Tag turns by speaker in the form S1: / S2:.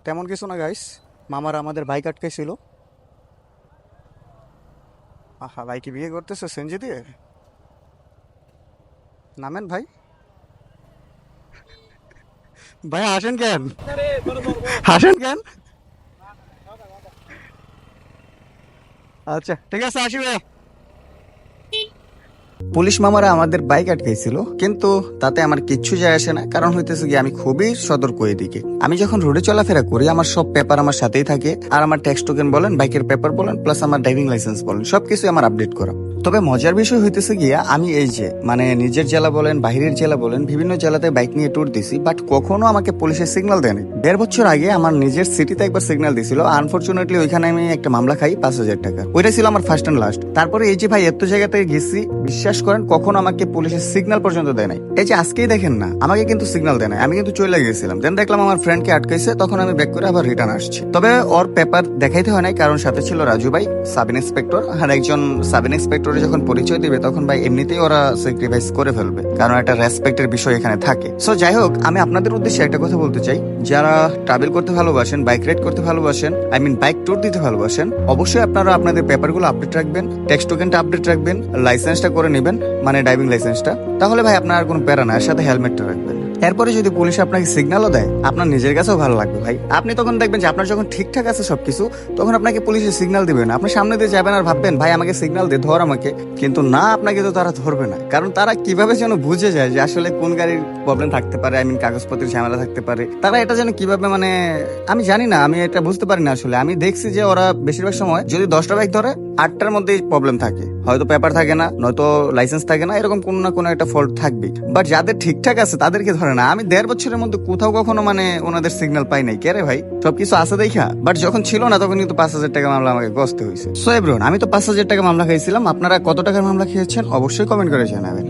S1: তেমন কিছু না গাইস, মামারা আমাদের বাইক আটকাইছিল। আহা, ভাই কি বিয়ে করতেছে সেনজি দিয়ে? নামেন ভাই। ভাই হাসেন কেন? হাসেন কেন? আচ্ছা ঠিক আছে, আসি ভাই। পুলিশ মামারা আমাদের বাইক আটকাইছিল, কিন্তু তাতে আমার কিচ্ছু যায় আসে না। কারণ হইতেছে কি, আমি খুবই সতর্ক এদিকে। আমি যখন রোডে চলাফেরা করি আমার সব পেপার আমার সাথেই থাকে, আর আমার ট্যাক্স টোকেন বলেন, বাইকের পেপার বলেন, প্লাস আমার ড্রাইভিং লাইসেন্স বলেন, সবকিছু আমার আপডেট করা। তবে মজার বিষয় হইতেছে গিয়া, আমি এই যে মানে নিজের জেলা বলেন, বাহিরের জেলা বলেন, বিভিন্ন জেলাতে বাইক নিয়ে ট্যুর দিছি, বাট কখনো আমাকে পুলিশের সিগন্যাল দেয়নি। 1.5 বছর আগে আমার নিজের সিটিতে একবার সিগন্যাল দিছিল। আনফরচুনেটলি ওইখানে আমি একটা মামলা খাই 5,000 টাকা। ওইটা ছিল আমার ফার্স্ট এন্ড লাস্ট। তারপরে এই যে ভাই এত জায়গা থেকে গেছি, বিশ্বাস করেন কখনো আমাকে পুলিশের সিগন্যাল পর্যন্ত দেয় নাই। এই যে আজকেই দেখেন না, আমাকে কিন্তু সিগন্যাল দেয় নাই, আমি কিন্তু চলে গেছিলাম। দেন দেখলাম আমার ফ্রেন্ডকে আটকাইছে, তখন আমি ব্যাক করে আবার রিটার্ন আসছি। তবে ওর পেপার দেখাইতে হয় নাই, কারণ সাথে ছিল রাজু ভাই, সাব ইন্সপেক্টর। আর একজন সাব ইন্সপেক্টরের যখন পরিচয় দিবে তখন ভাই এমনিতেই ওরা স্যাক্রিফাইস করে ফেলবে, কারণ একটা রেসপেক্টের বিষয় এখানে থাকে। সো যাই হোক, আমি আপনাদের উদ্দেশ্যে একটা কথা বলতে চাই, যারা ট্রাভেল করতে ভালোবাসেন, বাইক রাইড করতে ভালোবাসেন, আই মিন বাইক ট্যুর দিতে ভালোবাসেন, অবশ্যই আপনারা আপনাদের পেপারগুলো আপডেট রাখবেন, ট্যাক্স টোকেনটা আপডেট রাখবেন, লাইসেন্সটা করে নেবেন, মানে ড্রাইভিং লাইসেন্সটা। তাহলে ভাই আপনার আর কোনো প্যারা না, এর সাথে হেলমেটটা রাখবেন। এরপরে যদি পুলিশ আপনাকে সিগন্যালও দেয়, আপনার নিজের কাছেও ভালো লাগবে ভাই। আপনি তখন দেখবেন যে আপনার যখন ঠিকঠাক আছে সবকিছু, তখন আপনাকে পুলিশের সিগন্যাল দিবে না, আপনি সামনে দিয়ে যাবেন আর ভাববেন ভাই আমাকে সিগন্যাল দে, ধর আমাকে। কিন্তু না, আপনাকে তো তারা ধরবে না, কারণ তারা কিভাবে যেন বুঝে যায় যে আসলে কোন গাড়ির প্রবলেম থাকতে পারে, আই মিন কাগজপত্রের ঝামেলা থাকতে পারে। তারা এটা যেন কিভাবে, মানে আমি জানি না, আমি এটা বুঝতে পারি না আসলে। আমি দেখছি যে ওরা বেশিরভাগ সময় যদি 10টা বাইক ধরে, 8টার মধ্যেই প্রবলেম থাকে, হয়তো পেপার থাকে না, নয়তো লাইসেন্স থাকে না, এরকম কোনো না কোনো একটা ফল্ট থাকবে। বাট যাদের ঠিকঠাক আছে তাদেরকে ধরে না। আমি 1.5 বছরের মধ্যে কোথাও কখনো মানে ওনাদের সিগন্যাল পাই নাই। কে রে ভাই, সবকিছু আছে দেখা। বাট যখন ছিল না তখন কিন্তু 5,000 টাকা মামলা আমাকে গছতে হয়েছে। সো এভরিওয়ান, আমি তো 5,000 টাকা মামলা খাইছিলাম। আপনারা কত টাকার মামলা খেয়েছেন অবশ্যই কমেন্ট করে জানাবেন।